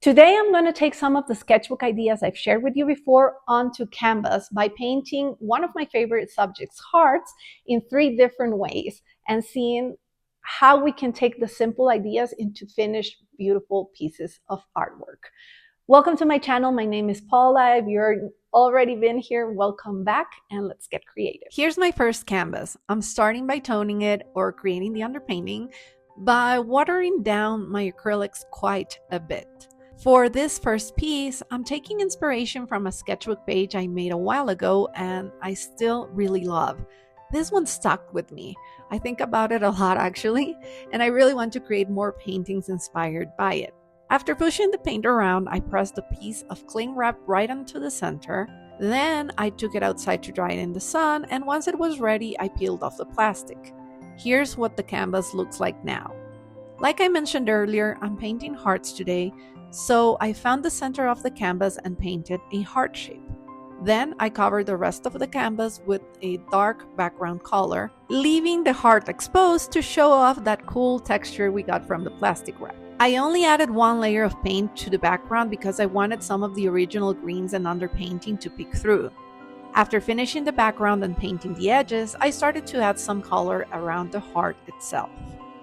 Today, I'm going to take some of the sketchbook ideas I've shared with you before onto canvas by painting one of my favorite subjects, hearts, in 3 different ways and seeing how we can take the simple ideas into finished, beautiful pieces of artwork. Welcome to my channel. My name is Paula. If you're already been here, welcome back and let's get creative. Here's my first canvas. I'm starting by toning it or creating the underpainting by watering down my acrylics quite a bit. For this first piece, I'm taking inspiration from a sketchbook page I made a while ago and I still really love. This one stuck with me. I think about it a lot actually, and I really want to create more paintings inspired by it. After pushing the paint around, I pressed a piece of cling wrap right onto the center. Then I took it outside to dry it in the sun, and once it was ready, I peeled off the plastic. Here's what the canvas looks like now. Like I mentioned earlier, I'm painting hearts today, so I found the center of the canvas and painted a heart shape. Then I covered the rest of the canvas with a dark background color, leaving the heart exposed to show off that cool texture we got from the plastic wrap. I only added 1 layer of paint to the background because I wanted some of the original greens and underpainting to peek through. After finishing the background and painting the edges, I started to add some color around the heart itself.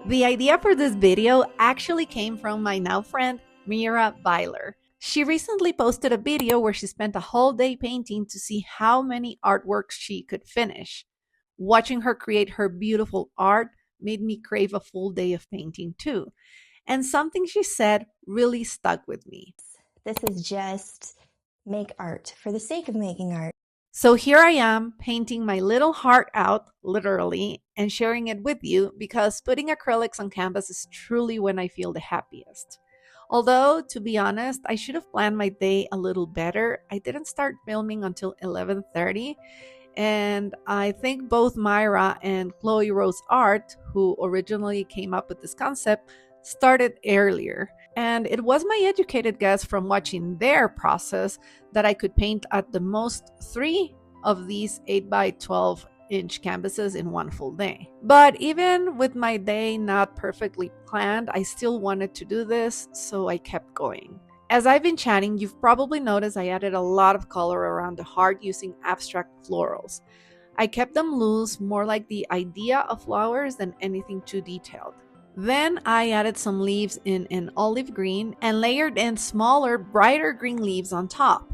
The idea for this video actually came from my now friend, Mira, Byler. She recently posted a video where she spent a whole day painting to see how many artworks she could finish. Watching her create her beautiful art made me crave a full day of painting too. And something she said really stuck with me. This is just make art for the sake of making art. So here I am painting my little heart out, literally, and sharing it with you because putting acrylics on canvas is truly when I feel the happiest. Although, to be honest, I should have planned my day a little better. I didn't start filming until 11:30, and I think both Mira and Chloe Rose Art, who originally came up with this concept, started earlier. And it was my educated guess from watching their process that I could paint at the most 3 of these 8x12-inch canvases in one full day. But even with my day not perfectly planned, I still wanted to do this, so I kept going. As I've been chatting, you've probably noticed I added a lot of color around the heart using abstract florals. I kept them loose, more like the idea of flowers than anything too detailed. Then I added some leaves in an olive green and layered in smaller, brighter green leaves on top.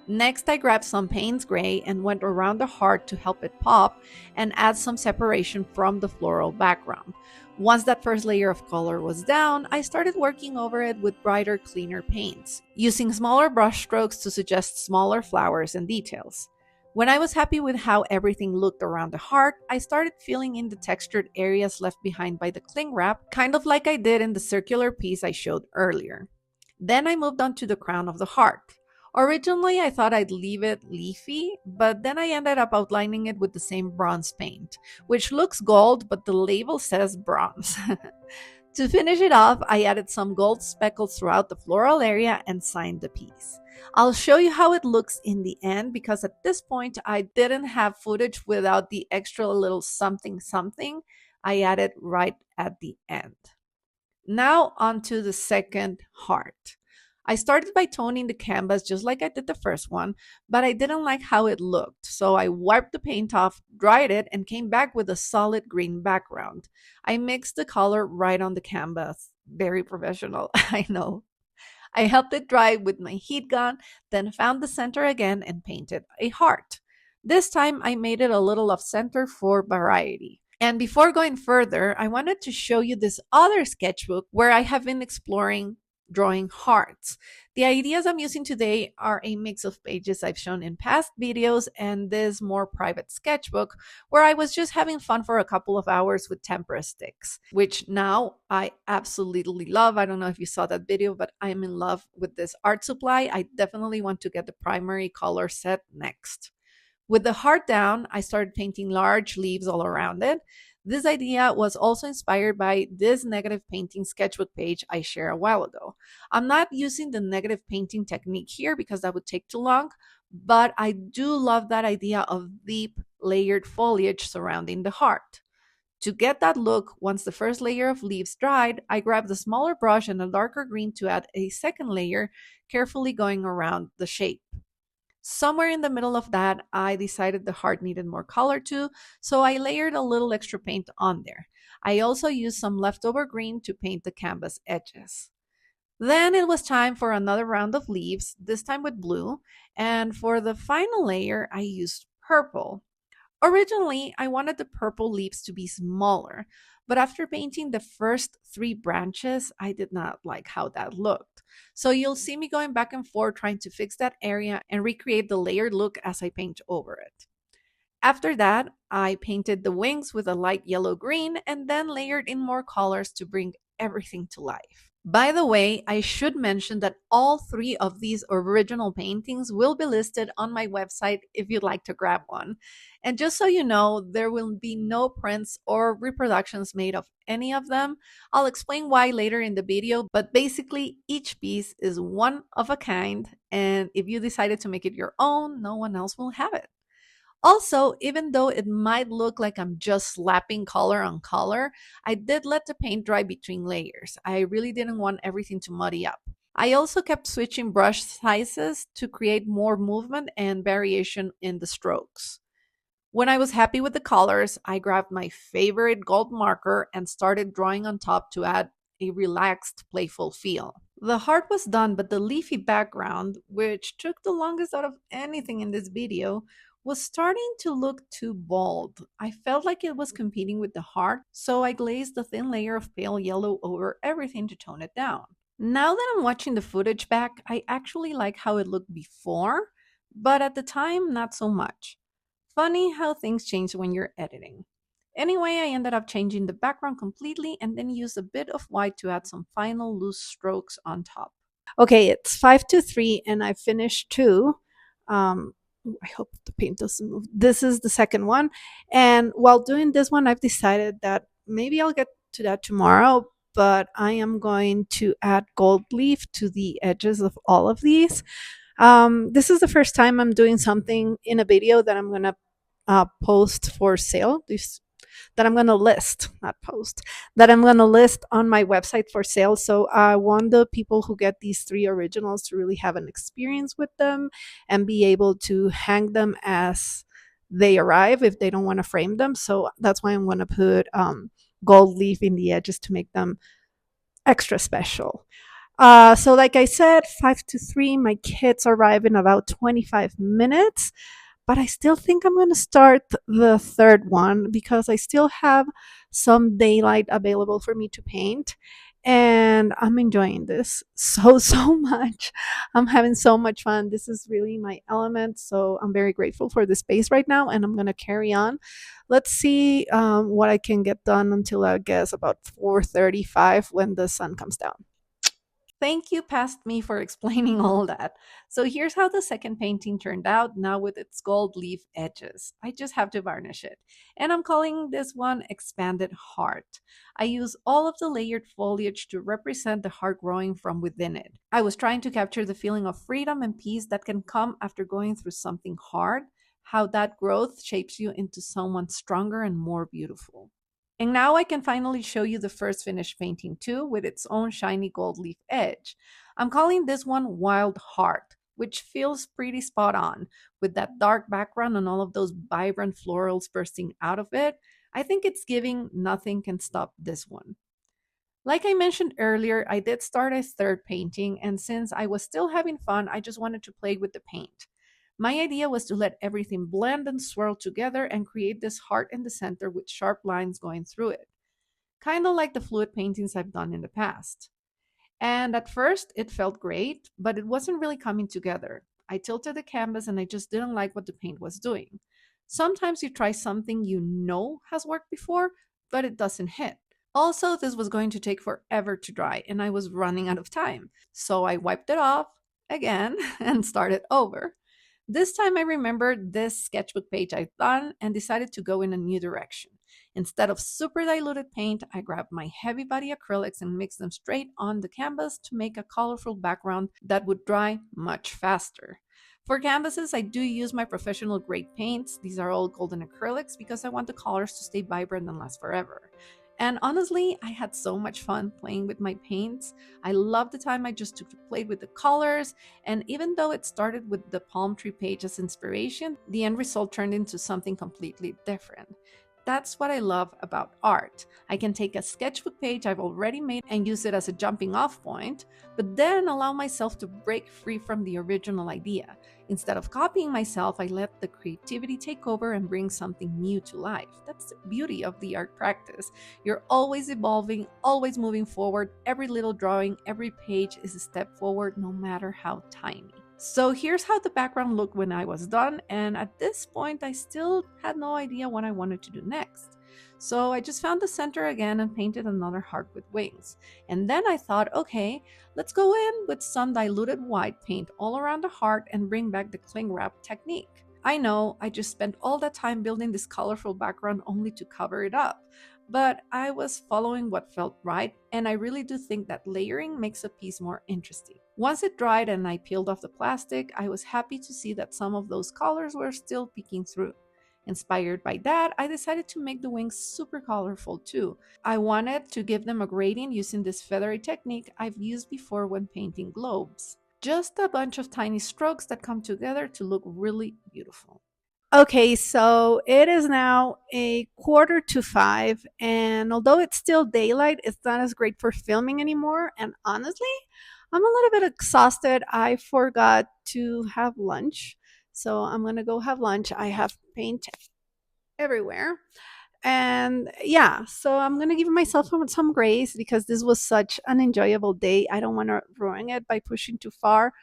Next, I grabbed some Payne's Gray and went around the heart to help it pop and add some separation from the floral background. Once that first layer of color was down, I started working over it with brighter, cleaner paints, using smaller brush strokes to suggest smaller flowers and details. When I was happy with how everything looked around the heart, I started filling in the textured areas left behind by the cling wrap, kind of like I did in the circular piece I showed earlier. Then I moved on to the crown of the heart. Originally, I thought I'd leave it leafy, but then I ended up outlining it with the same bronze paint, which looks gold, but the label says bronze. To finish it off, I added some gold speckles throughout the floral area and signed the piece. I'll show you how it looks in the end because at this point I didn't have footage without the extra little something something I added right at the end. Now onto the second heart. I started by toning the canvas just like I did the first one, but I didn't like how it looked, so I wiped the paint off, dried it, and came back with a solid green background. I mixed the color right on the canvas. Very professional, I know. I helped it dry with my heat gun, then found the center again and painted a heart. This time I made it a little off center for variety. And before going further, I wanted to show you this other sketchbook where I have been exploring drawing hearts. The ideas I'm using today are a mix of pages I've shown in past videos and this more private sketchbook where I was just having fun for a couple of hours with tempera sticks, which now I absolutely love. I don't know if you saw that video, but I'm in love with this art supply. I definitely want to get the primary color set next. With the heart down, I started painting large leaves all around it. This idea was also inspired by this negative painting sketchbook page I shared a while ago. I'm not using the negative painting technique here because that would take too long, but I do love that idea of deep layered foliage surrounding the heart. To get that look, once the first layer of leaves dried, I grabbed a smaller brush and a darker green to add a second layer, carefully going around the shape. Somewhere in the middle of that, I decided the heart needed more color too, so I layered a little extra paint on there. I also used some leftover green to paint the canvas edges. Then it was time for another round of leaves, this time with blue, and for the final layer, I used purple. Originally, I wanted the purple leaves to be smaller, but after painting the first three branches, I did not like how that looked. So you'll see me going back and forth trying to fix that area and recreate the layered look as I paint over it. After that, I painted the wings with a light yellow green and then layered in more colors to bring everything to life. By the way, I should mention that all three of these original paintings will be listed on my website if you'd like to grab one. And just so you know, there will be no prints or reproductions made of any of them. I'll explain why later in the video, but basically, each piece is one of a kind, and if you decided to make it your own, no one else will have it. Also, even though it might look like I'm just slapping color on color, I did let the paint dry between layers. I really didn't want everything to muddy up. I also kept switching brush sizes to create more movement and variation in the strokes. When I was happy with the colors, I grabbed my favorite gold marker and started drawing on top to add a relaxed, playful feel. The heart was done, but the leafy background, which took the longest out of anything in this video, was starting to look too bold. I felt like it was competing with the heart, so I glazed a thin layer of pale yellow over everything to tone it down. Now that I'm watching the footage back, I actually like how it looked before, but at the time, not so much. Funny how things change when you're editing. Anyway, I ended up changing the background completely and then used a bit of white to add some final loose strokes on top. Okay, it's 5 to 3 and I finished two. I hope the paint doesn't move. This is the second one. And while doing this one, I've decided that maybe I'll get to that tomorrow, but I am going to add gold leaf to the edges of all of these. This is the first time I'm doing something in a video that I'm going to post for sale. That I'm going to list, not post, that I'm going to list on my website for sale. So I want the people who get these three originals to really have an experience with them and be able to hang them as they arrive if they don't want to frame them. So that's why I'm going to put gold leaf in the edges to make them extra special. So, like I said, 5 to 3, my kids arrive in about 25 minutes, but I still think I'm going to start the third one because I still have some daylight available for me to paint. And I'm enjoying this so much. I'm having so much fun. This is really my element. So I'm very grateful for the space right now. And I'm going to carry on. Let's see what I can get done until I guess about 4:35 when the sun comes down. Thank you, past me, for explaining all that. So here's how the second painting turned out now with its gold leaf edges. I just have to varnish it. And I'm calling this one Expanded Heart. I use all of the layered foliage to represent the heart growing from within it. I was trying to capture the feeling of freedom and peace that can come after going through something hard, how that growth shapes you into someone stronger and more beautiful. And now I can finally show you the first finished painting too, with its own shiny gold leaf edge. I'm calling this one Wild Heart, which feels pretty spot on, with that dark background and all of those vibrant florals bursting out of it. I think it's giving nothing can stop this one. Like I mentioned earlier, I did start a third painting, and since I was still having fun, I just wanted to play with the paint. My idea was to let everything blend and swirl together and create this heart in the center with sharp lines going through it, kind of like the fluid paintings I've done in the past. And at first, it felt great, but it wasn't really coming together. I tilted the canvas and I just didn't like what the paint was doing. Sometimes you try something you know has worked before, but it doesn't hit. Also, this was going to take forever to dry, and I was running out of time. So I wiped it off again and started over. This time I remembered this sketchbook page I'd done and decided to go in a new direction. Instead of super diluted paint, I grabbed my heavy body acrylics and mixed them straight on the canvas to make a colorful background that would dry much faster. For canvases, I do use my professional grade paints. These are all golden acrylics because I want the colors to stay vibrant and last forever. And honestly, I had so much fun playing with my paints. I love the time I just took to play with the colors, and even though it started with the palm tree page as inspiration, the end result turned into something completely different. That's what I love about art. I can take a sketchbook page I've already made and use it as a jumping off point, but then allow myself to break free from the original idea. Instead of copying myself, I let the creativity take over and bring something new to life. That's the beauty of the art practice. You're always evolving, always moving forward. Every little drawing, every page is a step forward, no matter how tiny. So here's how the background looked when I was done, and at this point, I still had no idea what I wanted to do next. So I just found the center again and painted another heart with wings. And then I thought, okay, let's go in with some diluted white paint all around the heart and bring back the cling wrap technique. I know I just spent all that time building this colorful background only to cover it up, but I was following what felt right, and I really do think that layering makes a piece more interesting. Once it dried and I peeled off the plastic, I was happy to see that some of those colors were still peeking through. Inspired by that, I decided to make the wings super colorful too. I wanted to give them a grading using this feathery technique I've used before when painting globes. Just a bunch of tiny strokes that come together to look really beautiful. Okay, so it is now a quarter to 5, and although it's still daylight, it's not as great for filming anymore. And honestly, I'm a little bit exhausted. I forgot to have lunch, so I'm gonna go have lunch. I have paint everywhere. And yeah, so I'm gonna give myself some grace because this was such an enjoyable day. I don't want to ruin it by pushing too far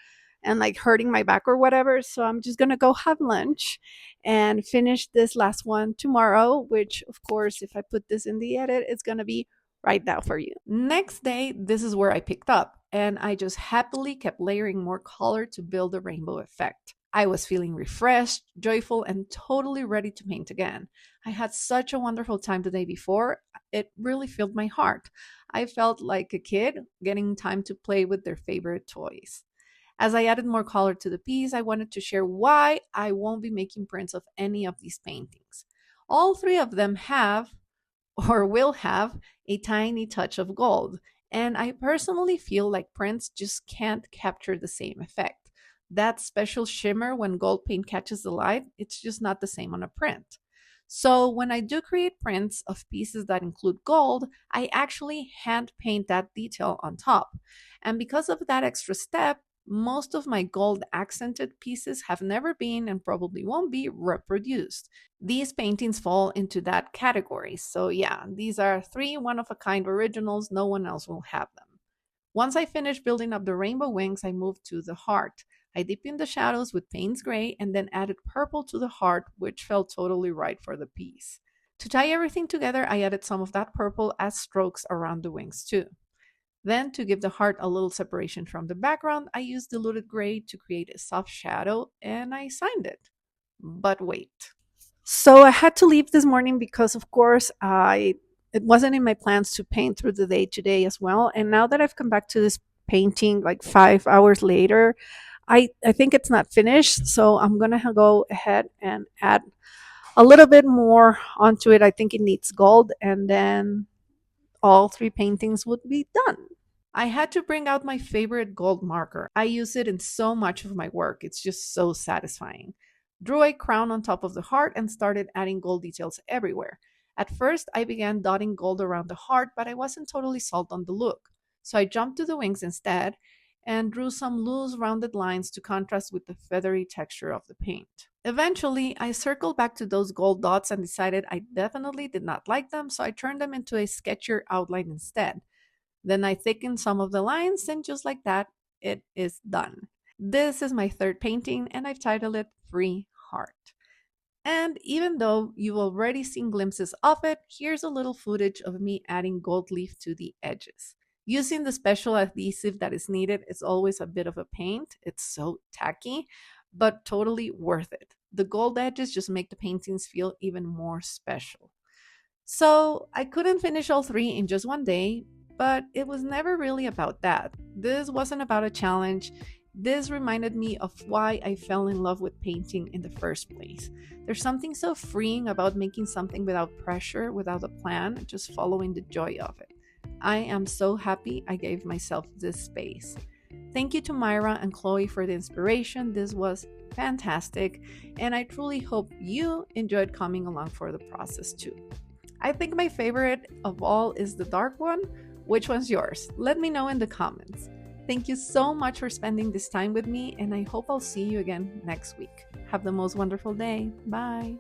and like hurting my back or whatever. So I'm just gonna go have lunch and finish this last one tomorrow, which of course, if I put this in the edit, it's gonna be right now for you. Next day, this is where I picked up, and I just happily kept layering more color to build a rainbow effect. I was feeling refreshed, joyful, and totally ready to paint again. I had such a wonderful time the day before. It really filled my heart. I felt like a kid getting time to play with their favorite toys. As I added more color to the piece, I wanted to share why I won't be making prints of any of these paintings. All three of them have, or will have, a tiny touch of gold, and I personally feel like prints just can't capture the same effect. That special shimmer when gold paint catches the light, it's just not the same on a print. So when I do create prints of pieces that include gold, I actually hand paint that detail on top. And because of that extra step, most of my gold accented pieces have never been and probably won't be reproduced. These paintings fall into that category. So, yeah, these are three one of a kind originals. No one else will have them. Once I finished building up the rainbow wings, I moved to the heart. I deepened the shadows with Payne's Gray and then added purple to the heart, which felt totally right for the piece. To tie everything together, I added some of that purple as strokes around the wings too. Then, to give the heart a little separation from the background, I used diluted gray to create a soft shadow and I signed it. But wait. So I had to leave this morning because of course I it wasn't in my plans to paint through the day today as well. And now that I've come back to this painting like 5 hours later, I think it's not finished. So I'm gonna go ahead and add a little bit more onto it. I think it needs gold, and then all three paintings would be done. I had to bring out my favorite gold marker. I use it in so much of my work. It's just so satisfying. Drew a crown on top of the heart and started adding gold details everywhere. At first, I began dotting gold around the heart, but I wasn't totally sold on the look. So I jumped to the wings instead and drew some loose rounded lines to contrast with the feathery texture of the paint. Eventually, I circled back to those gold dots and decided I definitely did not like them, so I turned them into a sketchier outline instead. Then I thicken some of the lines, and just like that, it is done. This is my third painting, and I've titled it Free Heart. And even though you've already seen glimpses of it, here's a little footage of me adding gold leaf to the edges. Using the special adhesive that is needed is always a bit of a pain. It's so tacky, but totally worth it. The gold edges just make the paintings feel even more special. So I couldn't finish all three in just one day, but it was never really about that. This wasn't about a challenge. This reminded me of why I fell in love with painting in the first place. There's something so freeing about making something without pressure, without a plan, just following the joy of it. I am so happy I gave myself this space. Thank you to Myra and Chloe for the inspiration. This was fantastic, and I truly hope you enjoyed coming along for the process too. I think my favorite of all is the dark one. Which one's yours? Let me know in the comments. Thank you so much for spending this time with me, and I hope I'll see you again next week. Have the most wonderful day. Bye.